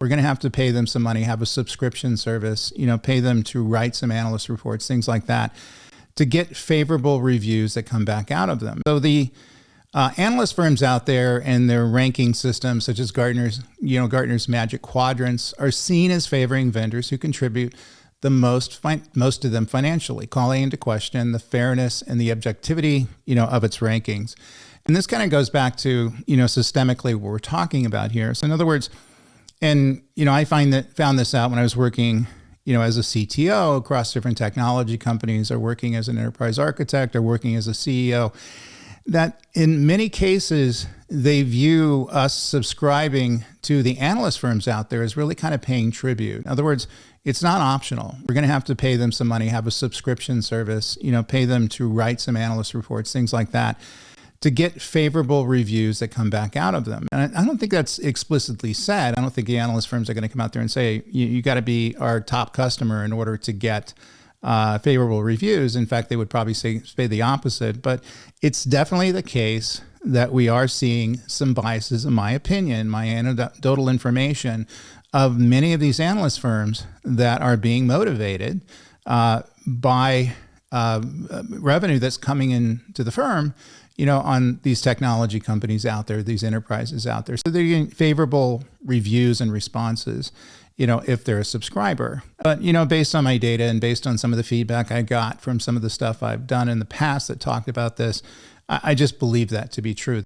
We're going to have to pay them some money, have a subscription service, pay them to write some analyst reports, things like that, to get favorable reviews that come back out of them. So the analyst firms out there and their ranking systems, such as Gartner's Magic Quadrants, are seen as favoring vendors who contribute the most to them financially, calling into question the fairness and the objectivity, of its rankings. And this kind of goes back to, systemically what we're talking about here. So in other words, and, I found this out when I was working, as a CTO across different technology companies, or working as an enterprise architect, or working as a CEO, that in many cases, they view us subscribing to the analyst firms out there as really kind of paying tribute. In other words, it's not optional. We're going to have to pay them some money, have a subscription service, pay them to write some analyst reports, things like that, to get favorable reviews that come back out of them. And I don't think that's explicitly said. I don't think the analyst firms are going to come out there and say, you got to be our top customer in order to get favorable reviews. In fact, they would probably say the opposite. But it's definitely the case that we are seeing some biases, in my opinion, my anecdotal information, of many of these analyst firms that are being motivated by revenue that's coming into the firm, on these technology companies out there, these enterprises out there. So they're getting favorable reviews and responses, if they're a subscriber. But, based on my data and based on some of the feedback I got from some of the stuff I've done in the past that talked about this, I just believe that to be true.